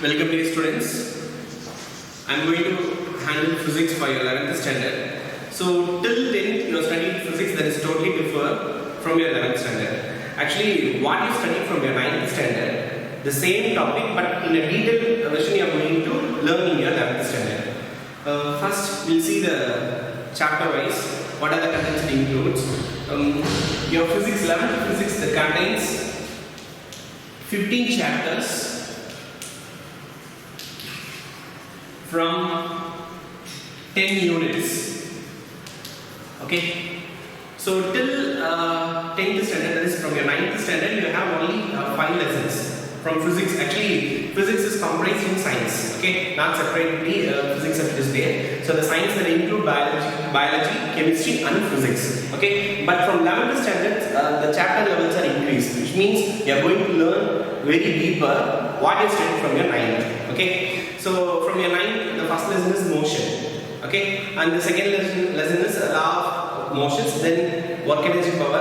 Welcome dear students. I am going to handle physics for your 11th standard. So till 10th you are studying physics that is totally different from your 11th standard. Actually what you study from your 9th standard, the same topic but in a detailed version you are going to learn in your 11th standard. First we'll see the chapter wise, what are the contents it includes. Your physics 11th physics that contains 15 chapters from 10 units. Okay, so till 10th standard, that is from your 9th standard, you have only 5 lessons from physics. Actually, physics is comprised in science. Okay, not separately physics that is there. So the science that include biology, chemistry, and physics. Okay, but from 11th standard, the chapter levels are increased, which means you are going to learn very deeper what you studied from your 9th. Okay. So from your 9th, the first lesson is motion, okay, and the second lesson is law of motions, then work energy power.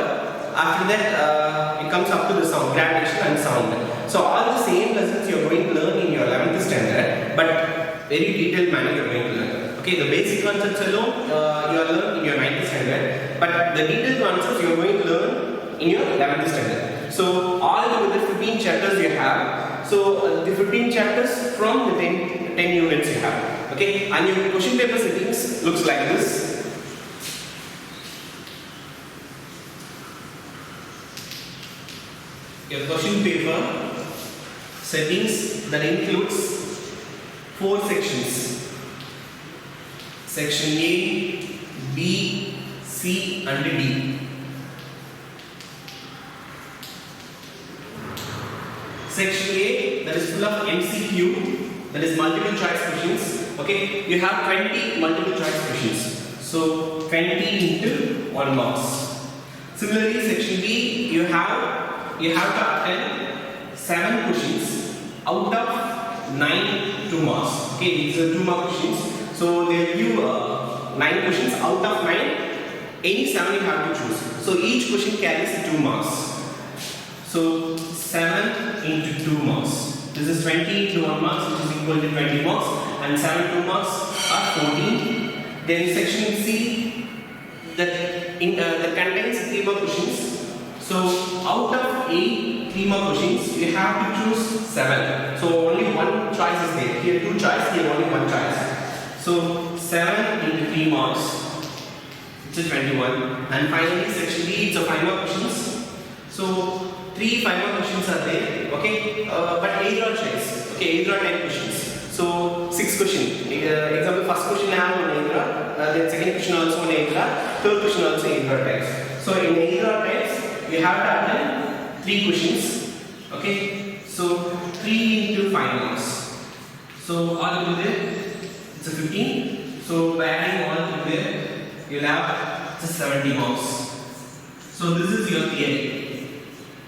After that, it comes up to the sound, gravitation and sound. So all the same lessons you are going to learn in your 11th standard, but very detailed manner you are going to learn. Okay, the basic concepts alone you are learning in your 9th standard, but the detailed concepts you are going to learn in your 11th standard. So all together 15 chapters you have. So the 15 chapters from the 10 units you have. Okay, and your question paper settings looks like this. Your question paper settings that includes 4 sections. Section A, B, C and D. Section A, that is full of MCQ, that is multiple choice questions. Okay, you have 20 multiple choice questions. So 20 into 1 marks. Similarly, section B, you have to attend 7 questions out of 9 2 marks. Okay, these are 2 mark questions. So they will give 9 questions out of 9. Any 7 you have to choose. So each question carries 2 marks. So 7 into 2 marks. This is 20 into 1 marks, which is equal to 20 marks, and 7 2 marks are 14. Then section C, that contains 3 more questions. So out of 8 3 more questions, you have to choose 7. So only one choice is there. Here 2 choices, here only 1 choice. So 7 into 3 marks, which is 21. And finally section D, it's a 5 more questions. So 3 5 more questions are there, okay, but either choice, okay, either 10 questions. So 6 questions. Example, first question I have on either, then second question also on either, third question also either types. So in either types, we have to attend 3 questions, okay. So 3 into 5 marks. So all together, it's a 15. So by adding all together, you'll have just 70 marks. So this is your theory.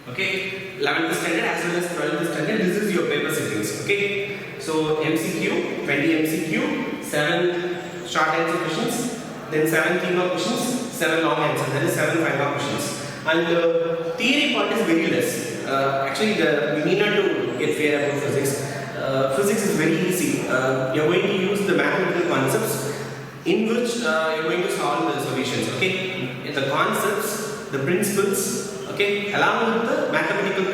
Okay, 11th standard as well as 12th standard, this is your paper settings. Okay, so MCQ, 20 MCQ, 7 short answer questions, then 7 3 mark questions, 7 long answers, that is 7 5 mark questions. And theory part is very less. Actually, we need not to get fear about physics. Physics is very easy. You are going to use the mathematical concepts in which you are going to solve the solutions. Okay, the concepts, the principles. Okay, along with the mathematical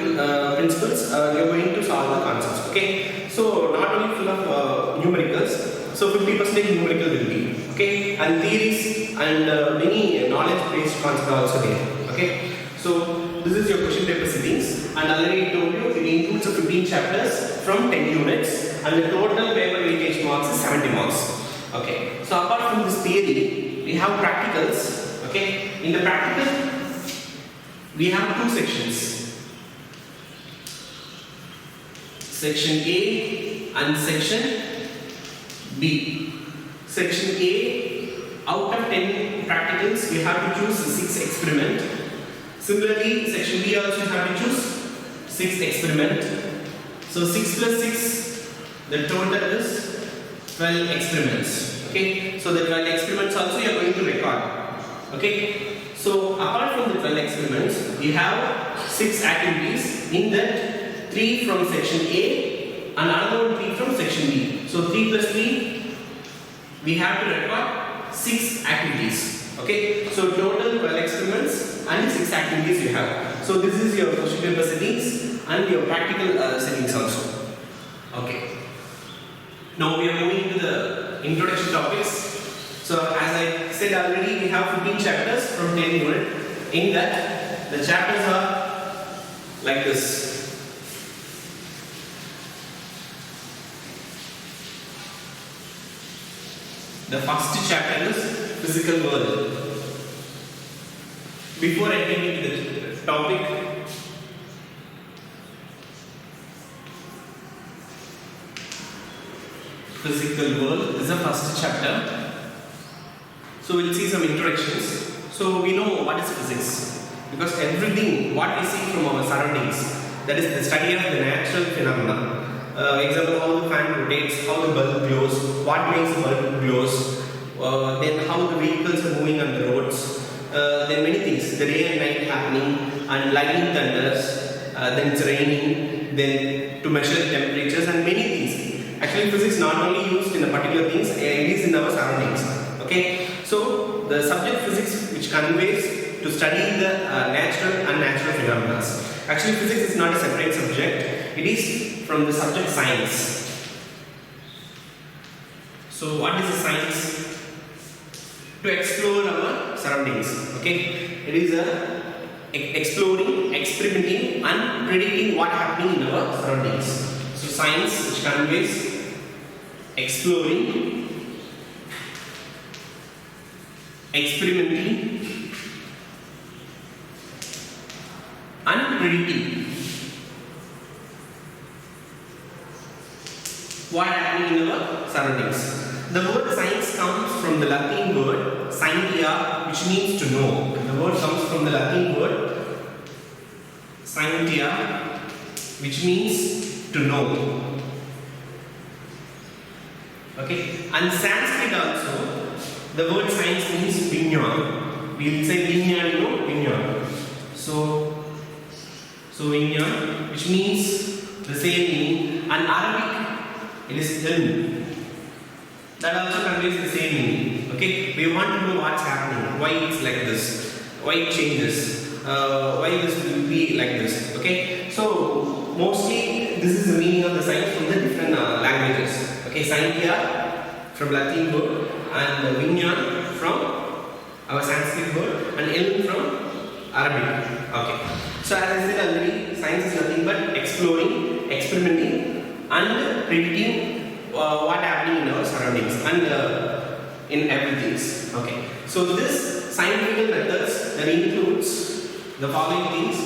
principles, you are going to solve the concepts. Okay, so not only full of numericals, so 50% numerical will be. Okay, and theories and many knowledge-based concepts are also there. Okay, so this is your question paper settings, and already told you it includes 15 chapters from 10 units, and the total paper weightage marks is 70 marks. Okay, so apart from this theory, we have practicals. Okay, in the practical, we have 2 sections, section A and section B. Section A, out of 10 practicals, we have to choose 6 experiments. Similarly, section B also you have to choose 6 experiments. So 6 plus 6, the total is 12 experiments. Okay, so the 12 experiments also you are going to record. Okay. So apart from the 12 experiments, you have 6 activities. In that, 3 from section A and another one 3 from section B. So 3 plus 3, we have to record 6 activities. Okay, so total 12 experiments and 6 activities you have. So this is your question paper settings and your practical settings also. Okay. Now we are moving to the introduction topics. So as I said already, we have 15 chapters from 10 unit. In that, the chapters are like this. The first chapter is physical world. Before entering into the topic, physical world is the first chapter. So we'll see some introductions. So we know what is physics, because everything what we see from our surroundings, that is the study of the natural phenomena. Example, how the fan rotates, how the bulb glows, what makes the bulb glows, then how the vehicles are moving on the roads, then many things, the day and night happening, and lightning thunders, then it's raining, then to measure the temperatures and many things. Actually, physics not only used in a particular things, it is in our surroundings. Okay, so the subject physics which conveys to study the natural and unnatural phenomena. Actually, physics is not a separate subject; it is from the subject science. So, what is the science? To explore our surroundings. Okay, it is exploring, experimenting, and predicting what happening in our surroundings. So, science which conveys exploring, experimenting, and predicting what happening in our surroundings. The word science comes from the Latin word scientia, which means to know. The word comes from the Latin word scientia, which means to know. Okay, and Sanskrit also, the word science means vinyan. We will say vinyan, vinyan. So vinyan, which means the same meaning, and Arabic, it is ilm. That also conveys the same meaning. Okay, we want to know what's happening, why it's like this, why it changes, why this will be like this. Okay, so mostly this is the meaning of the science from the different languages. Okay, scientia from Latin word, and vinyan from our Sanskrit word, and ilm from Arabic. Okay, so as I said already, science is nothing but exploring, experimenting, and predicting what happening in our surroundings and in everything. Okay, so this scientific methods that includes the following things.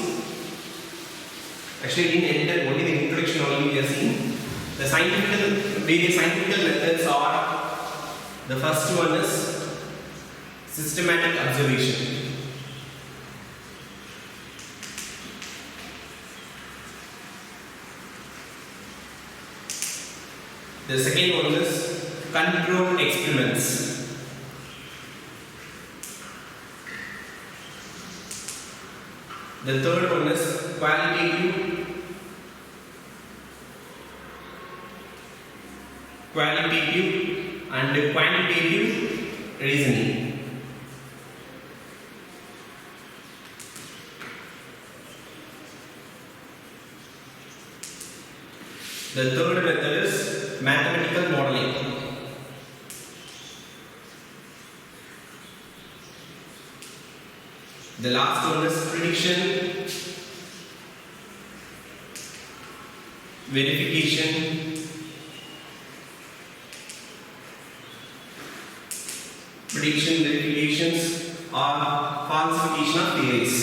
Actually, in enter only the introduction only we are seeing. The various scientific methods are, the first one is systematic observation. The second one is controlled experiments. The third one is qualitative and quantitative reasoning. The third method is mathematical modeling. The last one is prediction, verification, prediction, verifications, or falsification of theories.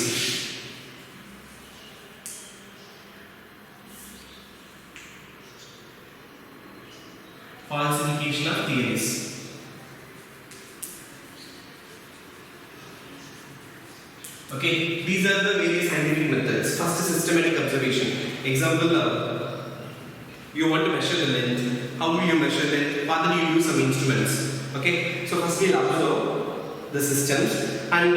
Falsification of theories. Okay, these are the various scientific methods. First is systematic observation. Example, you want to measure the length. How will you measure length? Rather you use some instruments. Okay, so first we'll observe the systems and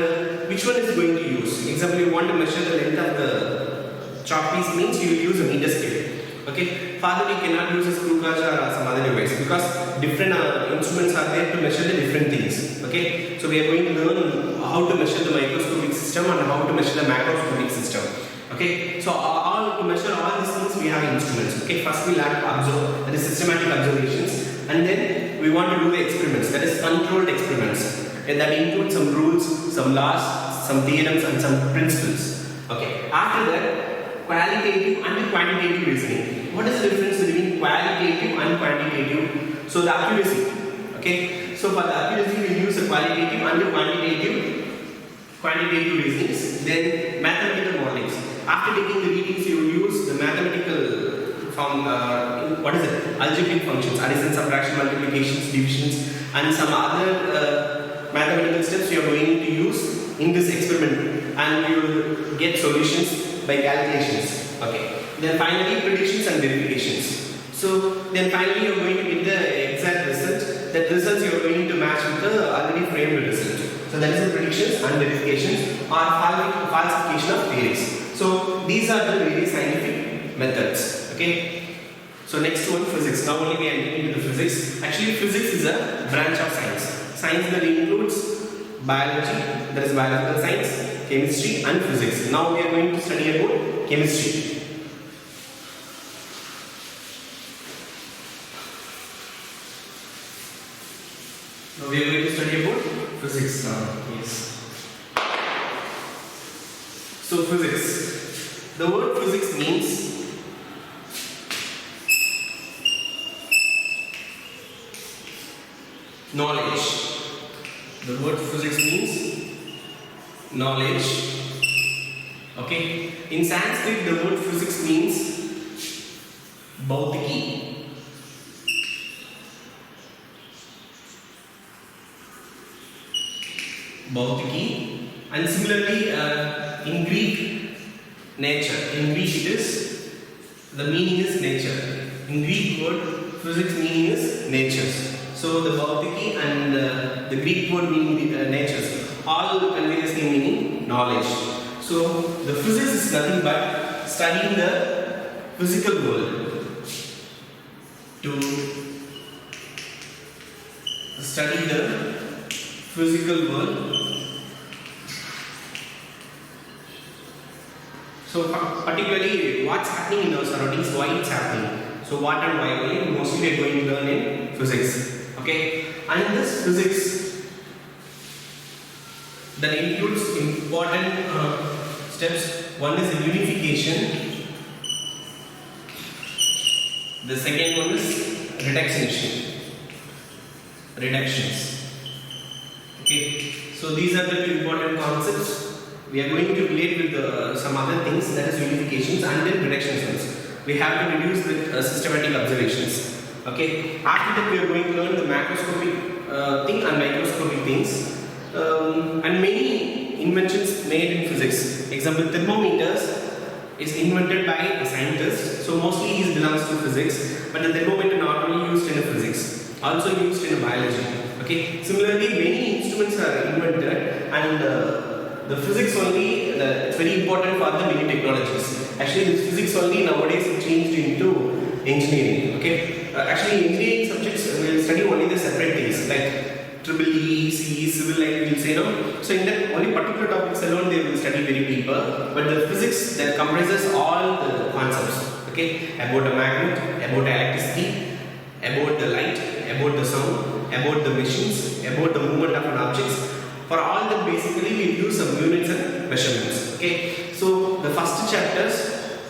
which one is going to use. Example, you want to measure the length of the chalk piece, means you will use a meter scale. Okay, further we cannot use a screw gauge or some other device because different instruments are there to measure the different things. Okay, so we are going to learn how to measure the microscopic system and how to measure the macroscopic system. Okay, so all to measure all these things we have instruments. Okay, first we learn to observe, that is systematic observations, and then we want to do the experiments, that is controlled experiments, and that includes some rules, some laws, some theorems and some principles. Okay, after that qualitative and quantitative reasoning. What is the difference between qualitative and quantitative? So the accuracy. Okay, so for the accuracy we use the qualitative and quantitative reasonings. Then mathematical modelings. After taking the readings, you will use the mathematical from algebraic functions, addition, subtraction, multiplications, divisions, and some other mathematical steps you are going to use in this experiment, and you will get solutions by calculations. Okay. Then finally predictions and verifications. So then finally you are going to get the exact result. That results you are going to match with the already framed result. So that is the predictions and verifications or falsification of theories. So these are the various scientific methods. Okay. So next one, physics. Now only we are getting into the physics. Actually physics is a branch of science. Science that includes biology, that is biological science, chemistry and physics. Now we are going to study about chemistry. Now we are going to study about physics now. Yes. So physics. The word physics means knowledge. The word physics means knowledge. Okay. In Sanskrit, the word physics means bhautiki. Bhautiki, and similarly in Greek, nature. In Greek it is, the meaning is nature. In Greek word, physics meaning is nature. So the Bhautiki and the Greek word meaning natures, all convey the same meaning, knowledge. So the physics is nothing but studying the physical world. To study the physical world. So particularly what's happening in our surroundings, why it's happening. So what and why only mostly we are going to learn in physics. Okay, and in this physics that includes important steps. One is unification. The second one is reductions. Okay, so these are the two important concepts. We are going to relate with some other things, that is unifications and then reductions. We have to reduce with systematic observations. Okay, after that we are going to learn the macroscopic thing and microscopic things, and many inventions made in physics. Example, thermometers is invented by a scientist, so mostly he belongs to physics, but the thermometer not only used in physics, also used in biology. Okay, similarly many instruments are invented, and the physics only, it's very important for the many technologies. Actually, this physics only nowadays changed into engineering. Okay, actually engineering subjects will study only the separate things like EEE, CE, civil, like we'll say no. So in that only particular topics alone they will study very deeper. But the physics that comprises all the concepts. Okay, about a magnet, about electricity, about the light, about the sound, about the machines, about the movement of an objects. For all that basically we use some units and measurements. Okay, so the first chapters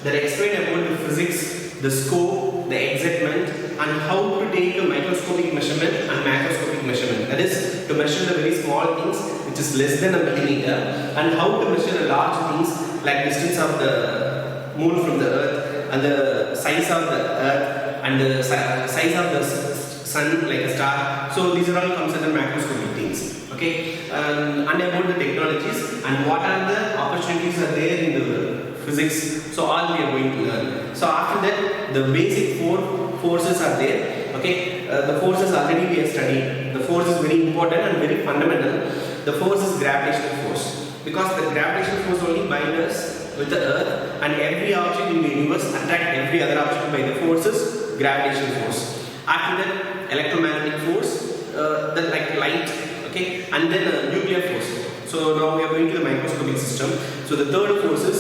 that explain about the physics, the scope, the exactment, and how to take a microscopic measurement and macroscopic measurement. That is to measure the very small things which is less than a millimeter, and how to measure the large things like distance of the moon from the earth, and the size of the earth, and the size of the sun like a star. So these are all comes under macroscopic things. Okay, and about the technologies and what are the opportunities are there in the physics. So all we are going to learn. So after that, the basic four forces are there. Okay, the forces already we have studied. The force is very important and very fundamental. The force is gravitational force, because the gravitational force only binds us with the earth, and every object in the universe attract every other object by the force is gravitational force. After that, electromagnetic force, then like light, okay, and then nuclear force. So now we are going to the microscopic system. So the third force is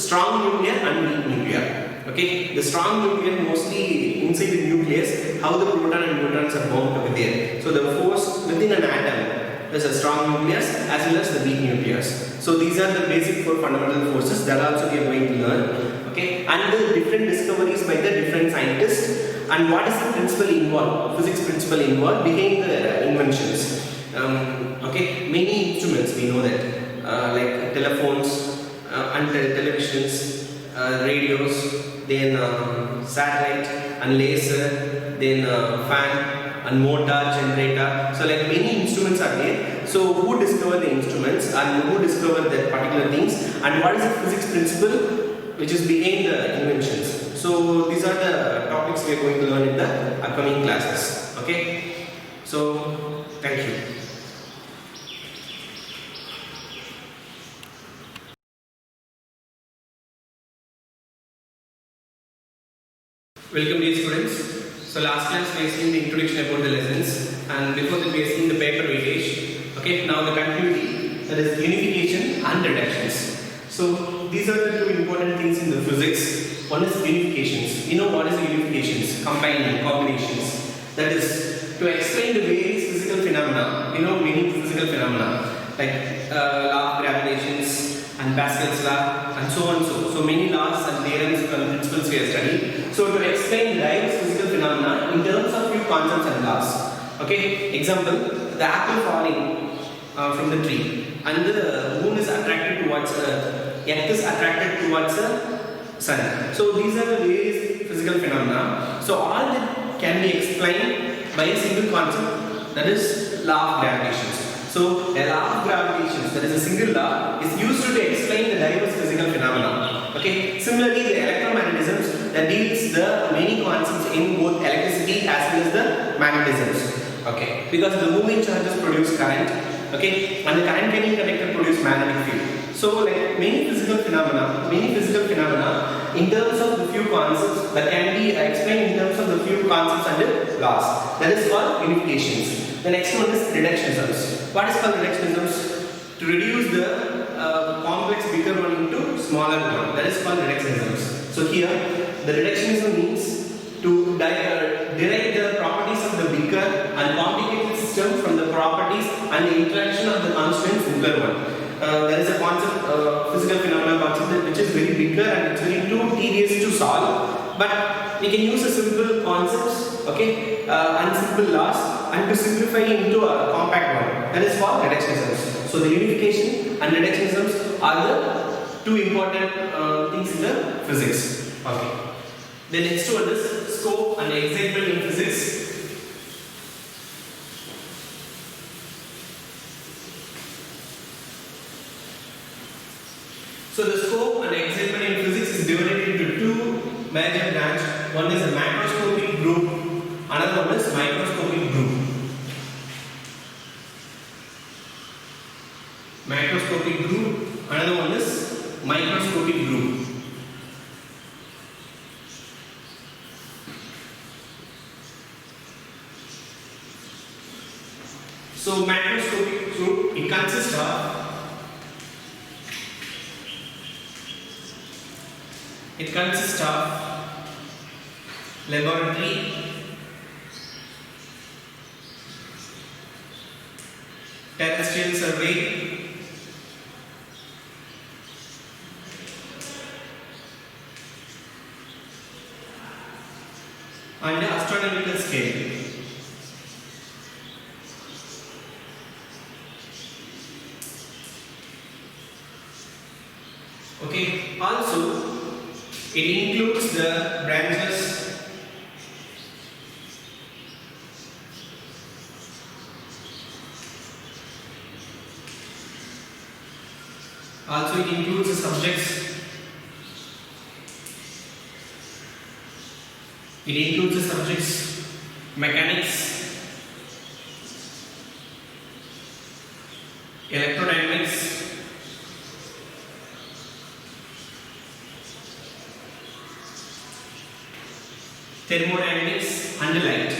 strong nuclear and weak nuclear. Okay, the strong nuclear mostly inside the nucleus, how the proton and neutrons are bound over there. So the force within an atom is a strong nucleus as well as the weak nucleus. So these are the basic four fundamental forces that also we are going to learn. Okay, and the different discoveries by the different scientists, and what is the principle involved, physics principle involved behind the inventions. Okay, many instruments we know that, like telephones and televisions, radios, then satellite and laser, then fan and motor, generator. So like many instruments are there. So who discovered the instruments and who discovered that particular things, and what is the physics principle which is behind the inventions. So these are the topics we are going to learn in the upcoming classes. Okay, so thank you. Welcome dear students. So last class we have seen the introduction about the lessons, and before that we have seen the paper weightage. Okay, now the continuity, that is unification and reductions. So these are the two important things in the physics. One is unifications. You know what is the unifications? Combining, combinations. That is to explain the various physical phenomena. You know many physical phenomena like law of gravitations and Pascal's law and so on. So many laws and theorems and principles we have studied. So to explain diverse physical phenomena in terms of few concepts and laws. Okay, example, the apple falling from the tree and the moon is attracted towards earth, is attracted towards the sun. So these are the various physical phenomena. So all that can be explained by a single concept, that is law of gravitation. So a law of gravitation, that is a single law, is used to explain the diverse physical phenomena. Okay. Similarly, the electromagnetism that deals the many concepts in both electricity as well as the magnetisms. Okay. Because the moving charges produce current. Okay. And the current carrying conductor produce magnetic field. So like many physical phenomena in terms of the few concepts that can be explained in terms of the few concepts and the laws. That is called unifications. The next one is reductionisms. What is called reductionisms? To reduce the complex bigger one into smaller one. That is called reductionisms. So here the reductionism means to derive the properties of the bigger and complicated system from the properties and the interaction of the constant simpler one. There is a concept, physical phenomena concept which is very bigger and it's very too tedious to solve. But we can use a simple concepts, okay, and simple laws, and to simplify into a compact one. That is called reductionisms. So the unification and reductionisms are the two important things in the physics. Okay. The next one is scope and excitement in physics. So the scope and excitement in physics is divided into two major branches. One is a macroscopic group, another one is microscopic group. Macroscopic group, another one is microscopic group. So macroscopic group, it consists of laboratory, terrestrial survey, and astronomical scale. Okay, also it includes the branches the subjects. It includes the subjects mechanics, electrodynamics, thermodynamics and light.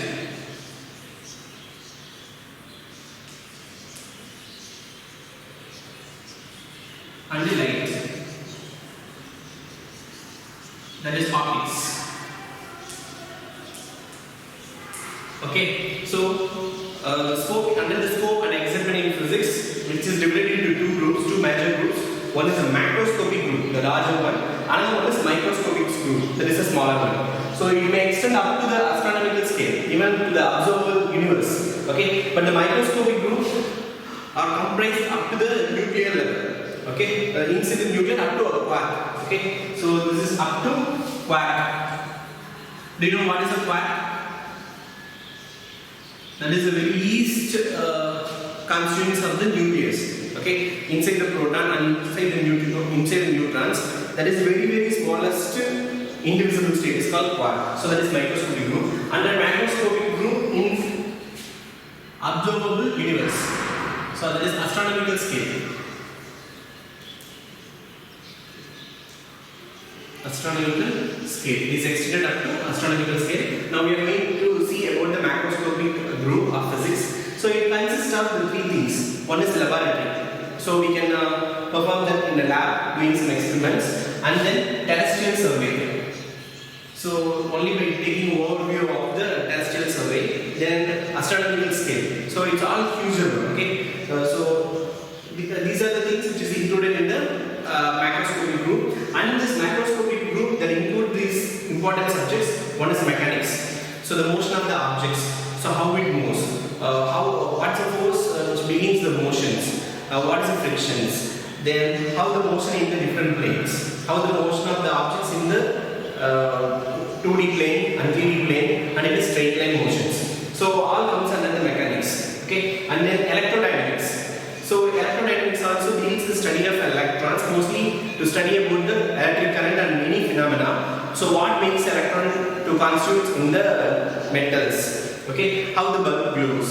And light. That is optics. Okay, so under the scope and examining physics, which is divided into two major groups. One is a macroscopic group, the larger one. Another one is microscopic group, that is a smaller one. So it may extend up to the astronomical scale, even to the observable universe. Okay, but the microscopic group are comprised up to the nuclear level. Okay, incident nuclear up to a quark. Okay, so this is up to quark. Do you know what is a quark? That is the very least constituents of the nucleus. Okay, inside the proton and inside the neutrons, that is the very smallest indivisible state is called quark. So that is microscopic group. Under macroscopic group in observable universe. So that is astronomical scale. Astronomical scale is extended up to astronomical scale. Now we are going to see about the macroscopic group of physics. So it consists of the three things. One is laboratory. So we can perform that in a lab doing some experiments, and then terrestrial survey. So only by taking overview of the terrestrial survey, then astronomical scale. So it's all fusible. Okay. So these are the things which is included in the macroscopic group. And in this macroscopic group, that include these important subjects. One is mechanics. So the motion of the objects. So how it moves. What's the force which begins the motions. What is the frictions. Then how the motion in the different planes. How the motion of the objects in the 2D plane and 3D plane and in the straight line motions. So all comes under the mechanics. Okay. And then electrodynamics. So electrodynamics also deals the study of electrons, mostly to study about the electric current and many phenomena. So what makes electron to constitute in the metals? Okay, how the bulb glows.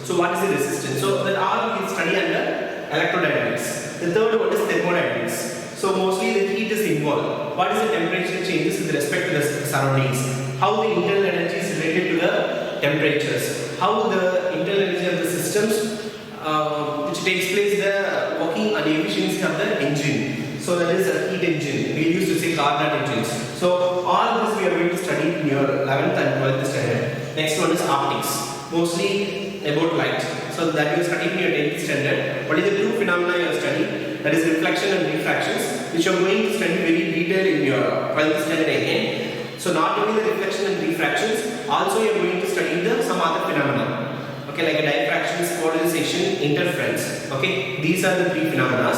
So what is the resistance? So that all we study under electrodynamics. The third one is thermodynamics. So mostly the heat is involved. What is the temperature changes with respect to the surroundings? How the internal energy is related to the temperatures? How the internal energy of the systems which takes place the working and the efficiency of the engine. So that is a heat engine. We used to say Carnot engines. So all this we are going to study in your 11th and 12th standard. Next one is optics. Mostly about light. So that you are studying in your 10th standard. What is the two phenomena you are studying? That is reflection and refractions, which you are going to study very detailed in your 12th standard again. So not only the reflection and refractions, also you are going to study some other phenomena. Okay, like a diffractions, polarization, interference. Okay, these are the three phenomena.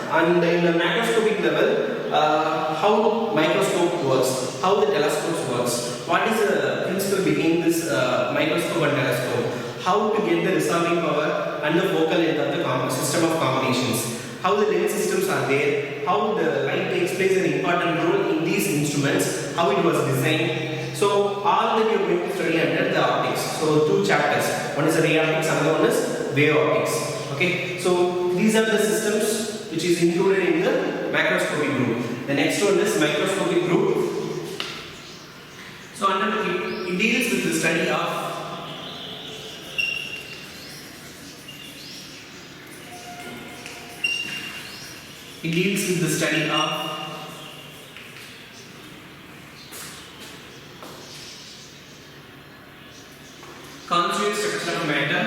And in the macroscopic level, how microscope works, how the telescope works, what is the principle between this microscope and telescope, how to get the resolving power and the focal length of the system of combinations, how the lens systems are there, how the light takes place an important role in these instruments, how it was designed. So all that you are going to study under the optics. So two chapters. One is the ray optics, another one is wave optics. Okay. So these are the systems which is included in the macroscopic group. The next one is microscopic group. So under it deals with the study of constituent structure of matter,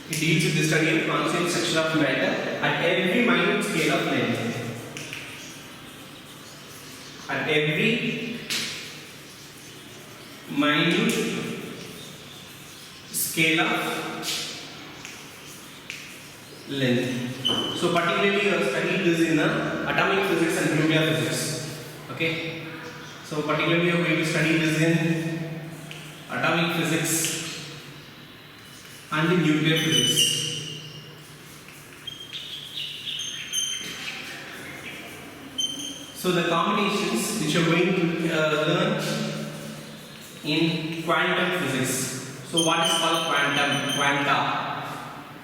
it deals with the study of constituent structure of matter at every minute scale of length. At every minute scale of length. So particularly you have studied this in atomic physics and nuclear physics. Okay. So particularly you are going to study this in atomic physics and in nuclear physics. So the combinations which you are going to learn in quantum physics. So what is called quantum? Quanta.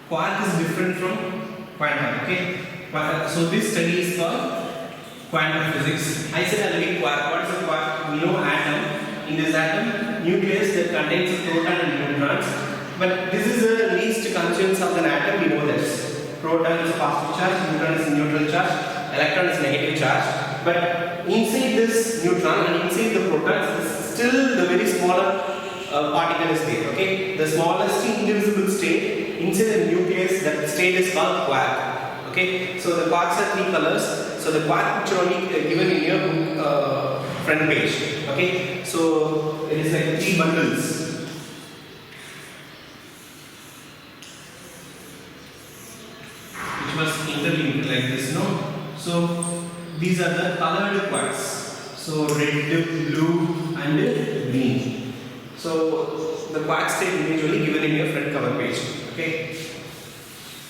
Quark is different from quantum. Okay. So this study is called quantum physics. I said already quark. What is a quark? We know atom. In this atom, nucleus that contains a proton and neutrons. But this is the least constituents of an atom. We know this. Proton is a positive charge, neutron is a neutral charge, electron is negative charge. But inside this neutron and inside the protons, still the very smaller particle is there. Okay, the smallest indivisible state inside the nucleus. That state is called quark. Okay, so the quarks are three colors. So the quark which are only given in your book front page. Okay, so it is like three bundles. Which was interlinked like this, no? So these are the colored quarks. So red, blue, and green. So the quark state individually given in your front cover page. Okay.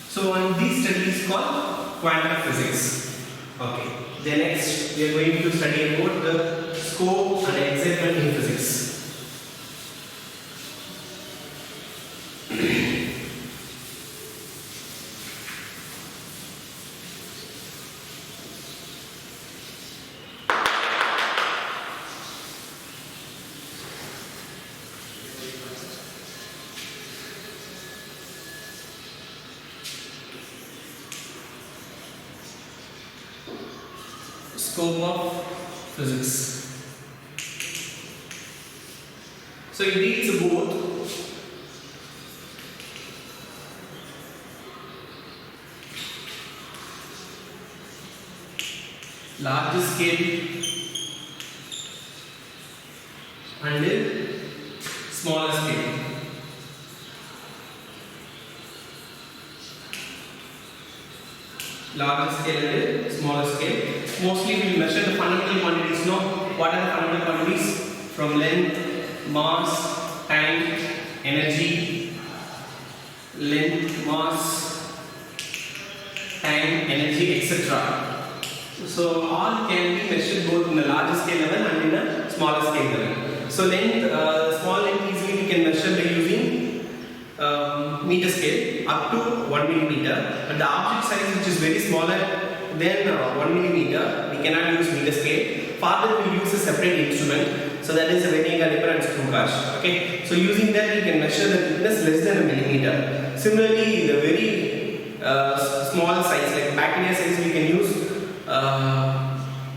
So and these studies called quantum physics. Okay. Then next we are going to study about the scope and excitement in physics. Scope of physics. So it deals both large scale and smaller scale. Larger scale and smaller scale. Mostly we will measure the fundamental quantities. No, what are the fundamental quantities? From length, mass, time, energy. Length, mass, time, energy, etc. So all can be measured both in the larger scale level and in a smaller scale level. So length, small length easily we can measure by using meter scale up to 1 millimeter. But the object size which is very smaller than 1 millimeter, we cannot use meter scale. Further we use a separate instrument. So that is a vernier caliper and screw gauge. Okay. So using that we can measure the thickness less than a millimeter. Similarly, the very small size like bacteria size we can use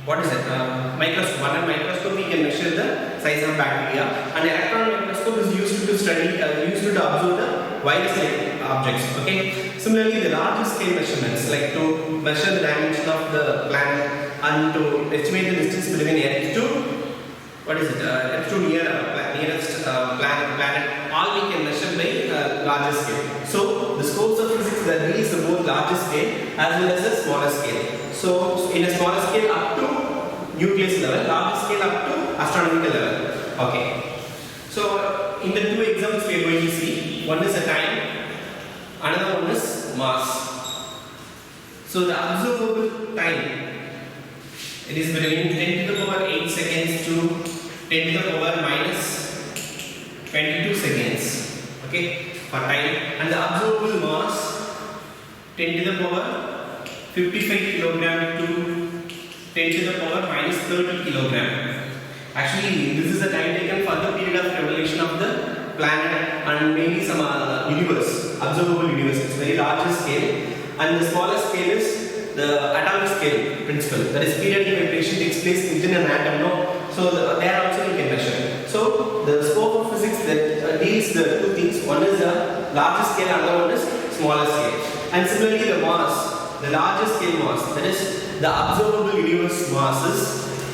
microscope. Under microscope we can measure the size of bacteria. And electron microscope is used to study, used to observe the virus-like objects. Okay. Similarly, the larger scale measurements, like to measure the dimension of the planet and to estimate the distance between Earth to Earth to nearest planet, all we can measure by larger scale. So the scopes of physics that deals both larger scale as well as a smaller scale. So in a smaller scale up to nucleus level, larger scale up to astronomical level. Okay. So in the two examples we are going to see, one is a time, another one is mass. So the observable time, it is between 10 to the power 8 seconds to 10 to the power minus 22 seconds. Okay, for time. And the observable mass 10 to the power 55 kilogram to 10 to the power minus 30 kilogram. Actually, this is the time taken for the period of revolution of the planet and maybe some universe, observable universe. It's very larger scale. And the smaller scale is the atomic scale principle. That is, periodic vibration takes place within an atom. No? So there also you can measure. So the scope of physics that deals the two things. One is the larger scale, another one is smaller scale. And similarly the mass, the larger scale mass, that is the observable universe mass is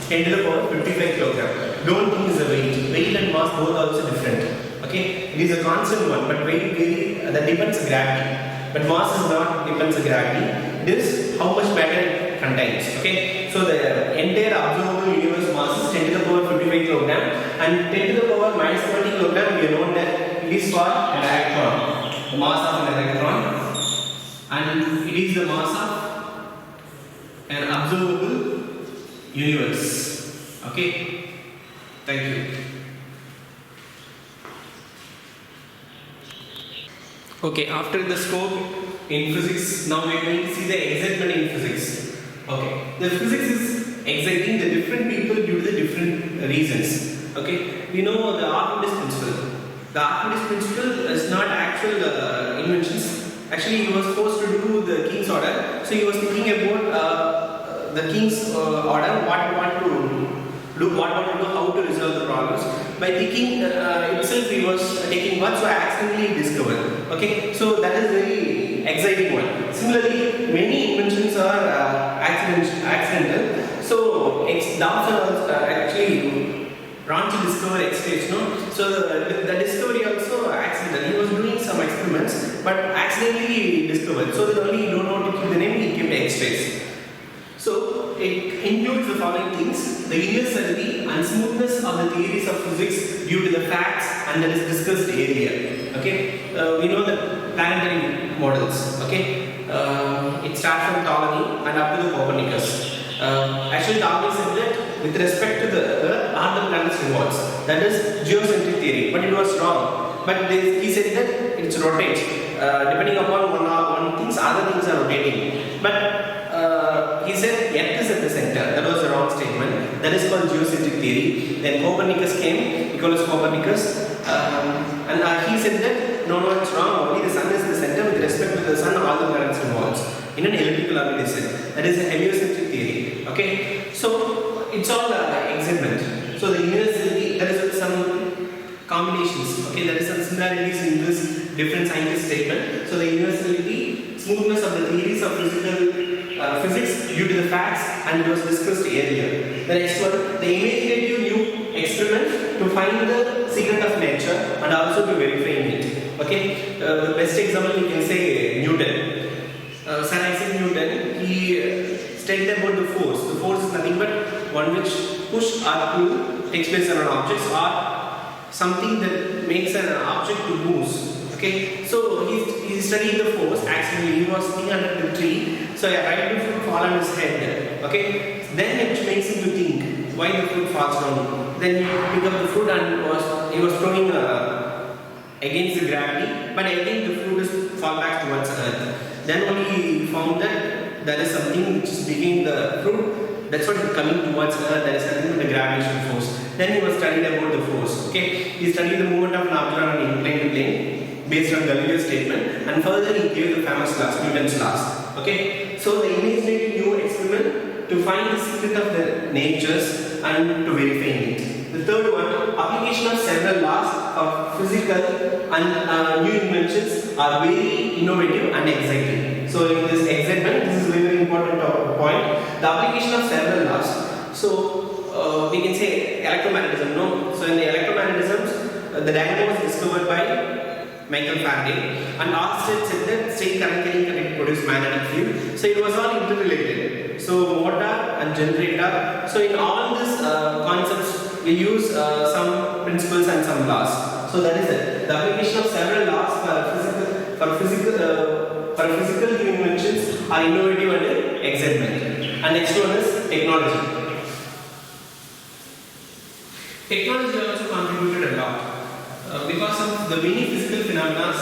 10 to the power 55 kilogram. Don't think it's a weight. Weight and mass both are also different. Okay, it is a constant one, but weight that depends on gravity. But mass is not depends on gravity. It is how much matter it contains. Okay, so the entire observable universe mass is 10 to the power 55 kilogram, and 10 to the power minus 30 kilogram. We know that it is for an electron, the mass of an electron, and it is the mass of an observable universe. Okay, thank you. Okay, after the scope in physics, now we are going to see the excitement in physics. Okay, the physics is exciting the different people due to the different reasons. Okay, we know the Archimedes principle. The Archimedes principle is not actual inventions. Actually, he was forced to do the king's order. So he was thinking about the king's order, what want to do, how to resolve the problems. By thinking himself, he was taking what, so accidentally discovered. Okay, so that is very exciting one. Similarly, many inventions are accidental. So Dobson actually wrong to discover X-rays, no? So the discovery also accidental. He was doing some experiments, but accidentally discovered. So that only you don't know to keep the name, he kept X-rays. So it includes the following things: the universality and smoothness of the theories of physics due to the facts and that is discussed earlier. Okay, we know the planetary models. Okay, it starts from Ptolemy and up to the Copernicus. Actually, Ptolemy said that with respect to the Earth, all the planets revolves. That is geocentric theory, but it was wrong. But he said that it's rotates. Depending upon one things, other things are rotating. But he said Earth is at the center. That was a wrong statement. That is called geocentric theory. Then Copernicus came, Nicolaus Copernicus, and he said that no, it's wrong. Only the sun is the center. With respect to the sun, all the planets revolves in an elliptical orbit. That is a heliocentric theory. Okay, so it's all excitement. So the universality, there is some combinations. Okay, there is some similarities in this different scientist statement. So the universality, smoothness of the theories of physics due to the facts, and it was discussed earlier. The next one, the imaginative new experiment to find the secret of nature and also to verifying it. Okay, the best example you can say Newton. Sir Isaac Newton, he stated about the force. The force is nothing but one which push or pull takes place on an object or something that makes an object to move. Okay, so he studied the force. Actually, he was sitting under the tree. So a ripe fruit fall on his head. Okay, then it makes him to think why the fruit falls down. Then he picked up the fruit and he was throwing against the gravity, but again the fruit is fall back towards earth. Then only he found that there is something which is making the fruit. That's what is coming towards earth. There is something with the gravitational force. Then he was studying about the force. Okay, he studied the movement of an object on an inclined plane based on Galileo's statement, and further he gave the famous laws, Newton's laws. Okay, so the imaginative new experiment to find the secret of the natures and to verify it. The third one, application of several laws of physical and new inventions are very innovative and exciting. So in this excitement, this is a very important point. The application of several laws. So we can say electromagnetism. No, so in the electromagnetism, the dynamo was discovered by Michael Faraday, and Einstein said that state current can produce magnetic field. So it was all interrelated. So motor and generator. So in all these concepts, we use some principles and some laws. So that is it. The application of several laws for physical inventions are innovative and excitement. And next one is technology. Technology also contributed a lot. Because of the many physical phenomena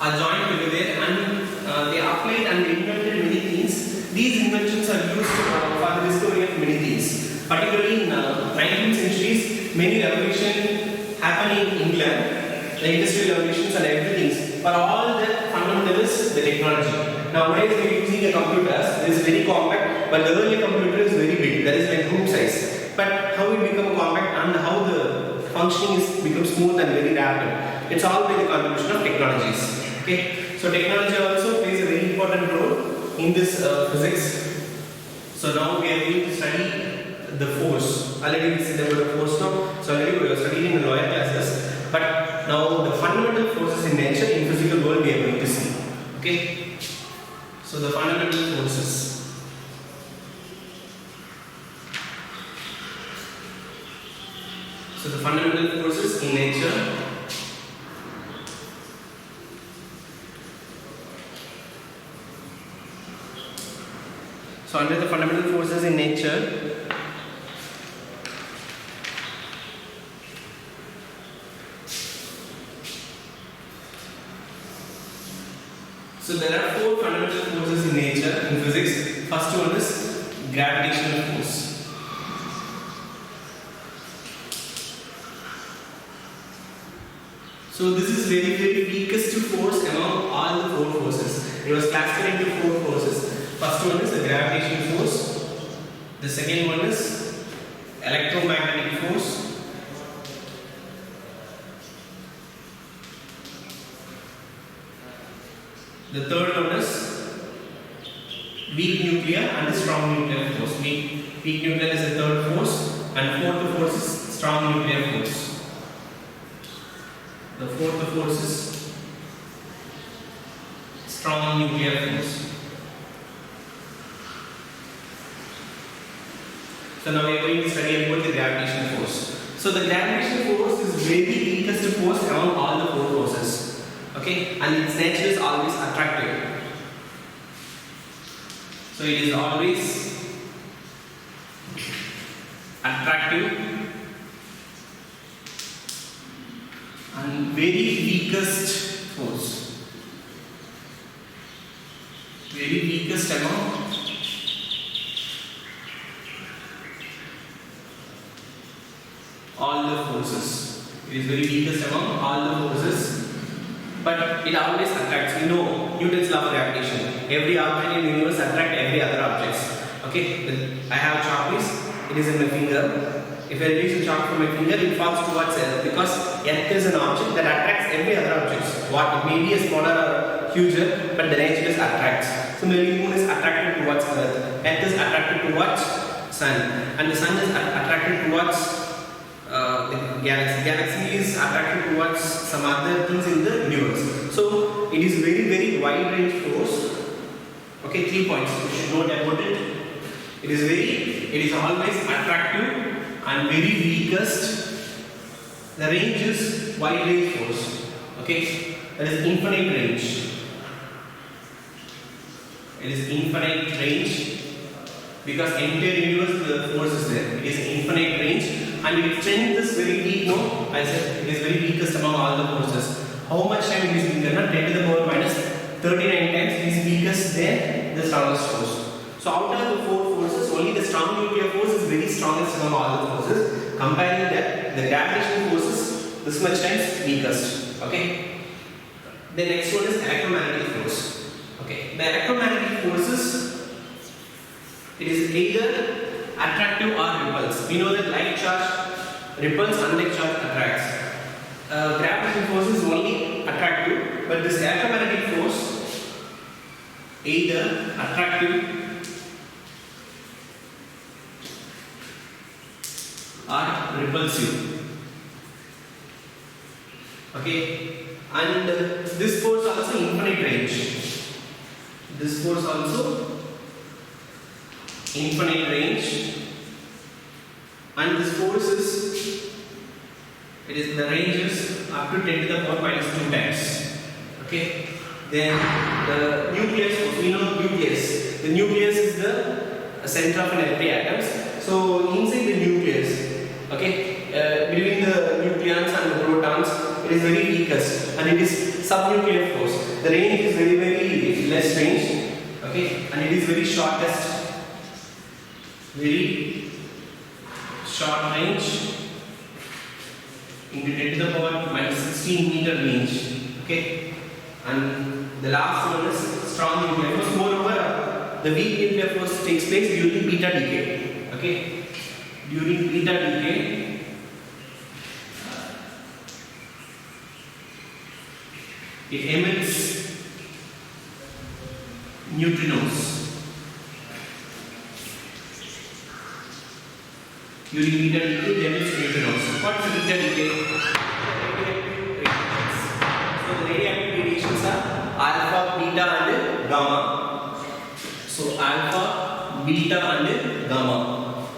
are joined together and they applied and invented many things. These inventions are used for the discovery of many things. Particularly in 19th centuries, many revolutions happened in England, the industrial revolutions and everything. For all that fundamental is the technology. Nowadays we are using a computer. It is very compact, but the earlier computer is very big. That is like room size. But how it become compact and how the functioning is become smooth and very rapid. It's all by the contribution of technologies. Okay, so technology also plays a very important role in this physics. So now we are going to study the force. Already we said about the force now. So already we are studying in the lower classes. But now the fundamental forces in nature, in physical world, we are going to see. Okay, so the fundamental forces. So the fundamental forces in nature. So under the fundamental forces in nature, So there are four fundamental forces in nature, in physics. First one is gravitational force. So this is very weakest force among all the four forces. It was classified into four forces. First one is the gravitational force. The second one is electromagnetic force. The third one is weak nuclear and strong nuclear force. Weak nuclear is the third force, and fourth force is strong nuclear force. The fourth force is strong nuclear force. So now we are going to study about the gravitational force. So the gravitational force is very weakest force among all the four forces. Okay, and its nature is always attractive. So it is always attractive and very weakest force. Very weakest among all the forces. It is very weakest among all the forces. But it always attracts. We know Newton's law of gravitation. Every object in the universe attracts every other object. Okay, I have a chalk piece. It is in my finger. If I release the chalk from my finger, it falls towards Earth because Earth is an object that attracts every other object. What it may be a smaller or huger, but the nature is attracts. So maybe Moon is attracted towards Earth. Earth is attracted towards Sun, and the Sun is attracted towards the galaxy is attracted towards some other things in the universe. So it is very wide range force. Okay, 3 points you should note about it. It is always attractive and very weakest. The range is wide range force. Okay, that is infinite range. It is infinite range because entire universe the force is there. It is infinite range. And its strength is very weak, no? I said it is very weakest among all the forces. How much time it is weaker? 10 to the power minus 39 times it is weakest than the strongest force. So out of the four forces, only the strong nuclear force is very strongest among all the forces. Comparing that, the gravitational force is this much times weakest. Okay. The next one is electromagnetic force. Okay. The electromagnetic forces, it is either attractive or repulsive. We know that like charge repels, unlike charge attracts. Gravitational force is only attractive, but this electromagnetic force either attractive or repulsive. Okay, and this force also infinite range. This force also infinite range, and this force is, it is the range is up to 10 to the power minus 2 times. Okay, then the nucleus force, we know nucleus. The nucleus is the center of every atom. So inside the nucleus, okay, between the nucleons and the protons, it is very weakest, and it is subnuclear force. The range is very less range. Okay, and it is very shortest. Very short range into 10 to the power minus 16 meter range. Okay, and the last one is strong nuclear force. Moreover, the weak nuclear force takes place during beta decay. Okay, during beta decay, it emits neutrinos. During beta decay, it emits neutrinos. What is beta decay? So the radioactive radiations are alpha, beta, and gamma. So alpha, beta, and gamma.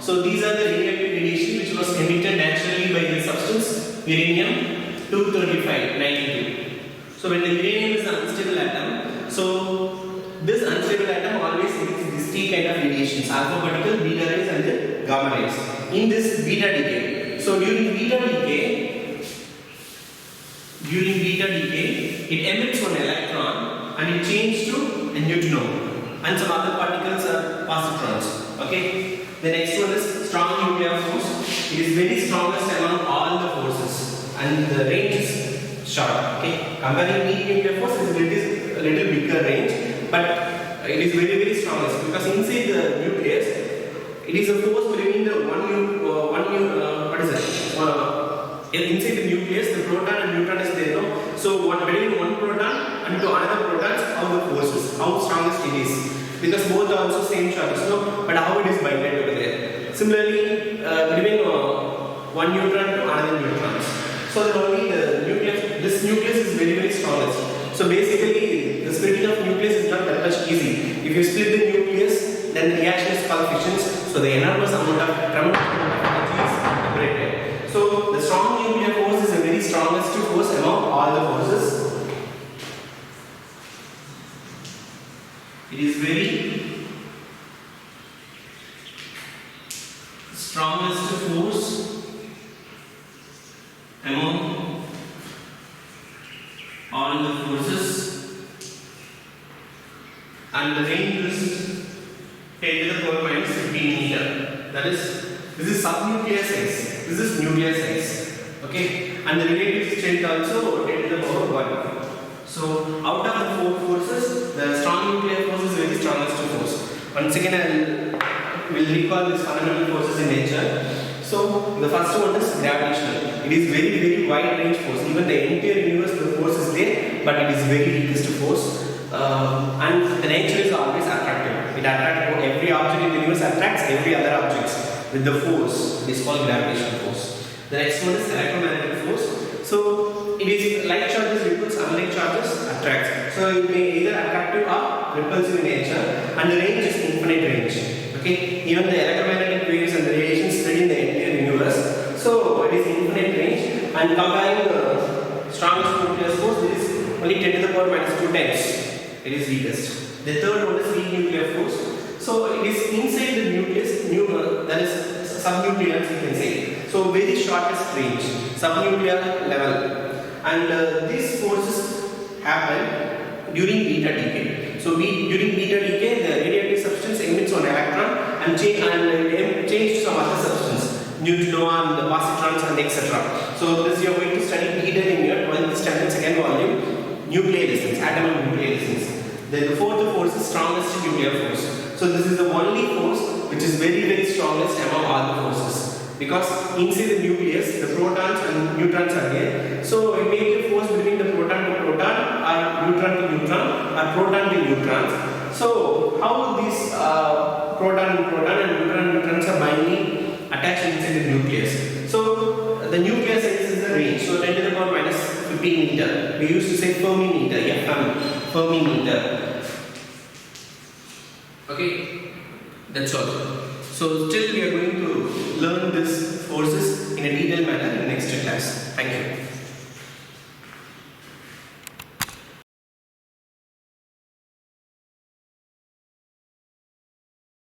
So these are the radioactive radiation which was emitted naturally by the substance uranium-235 92. So when the uranium is an unstable atom, so this unstable atom always emits these three kind of radiations: alpha particle, beta rays, and gamma rays. In this beta decay, so during beta decay, it emits one electron and it changed to a neutrino, and some other particles are positrons. Okay. The next one is strong nuclear force. It is very strongest among all the forces, and the range is short. Okay. Comparing weak nuclear force, it is a little bigger range, but it is very strongest because inside the nucleus, it is a force between the inside the nucleus, the proton and neutron is there, no? So between one proton and to another protons, how the force is, how strongest it is. Because both are also same charges, no? But how it is binded over there. Similarly, between one neutron to another neutrons. So then only this nucleus is very strongest. So basically, the splitting of nucleus is not that much easy. If you split the nucleus, then the reaction is called fission. So the enormous amount of tremendous amount of energy is liberated. So the strong nuclear force is the very strongest force among all the forces. It is very strongest force among all the forces, and the range is 10 to the power minus 15 meter. That is, this is subnuclear size. This is nuclear size. Okay, and the relative strength also 10 to the power 1. So out of the four forces, the strong nuclear force is very strongest force. Once again, I will recall these fundamental forces in nature. So the first one is gravitational. It is very wide range force. Even the entire universe, the force is there, but it is very weakest force. And the nature is always attractive. It attracts every object in the universe, attracts every other objects with the force. It is called gravitational force. The next one is electromagnetic force. So it is like charges repulse, unlike charges attracts. So it may either attractive or repulsive in nature, and the range is infinite range. Okay, even the electromagnetic waves and the radiation spread in the entire universe. So it is infinite range, and comparing the strongest nuclear force, it is only 10 to the power minus 2 times. It is weakest. The third one is weak nuclear force. So it is inside the nucleus, that is subnuclear, you can say. So very shortest range, subnuclear level, and these forces happen during beta decay. So during beta decay, the radioactive substance emits one electron and change to some other substance, neutrino and the positrons and etc. So this you are going to study detail in your 12th standard second volume, nuclear lessons, atom and nuclear lessons. Then the fourth force is strongest nuclear force. So this is the only force which is very strongest among all the forces. Because inside the nucleus, the protons and neutrons are there. So it may be a force between the proton to proton, or neutron to neutron, or proton to neutrons. So how these proton and neutrons are binding attached inside the nucleus. So the nuclear size is the range. So 10 to the power minus 15 meter. We used to say Fermi meter. Fermi meter. Okay, that's all. So still we are going to learn these forces in a detailed manner in next class. Thank you.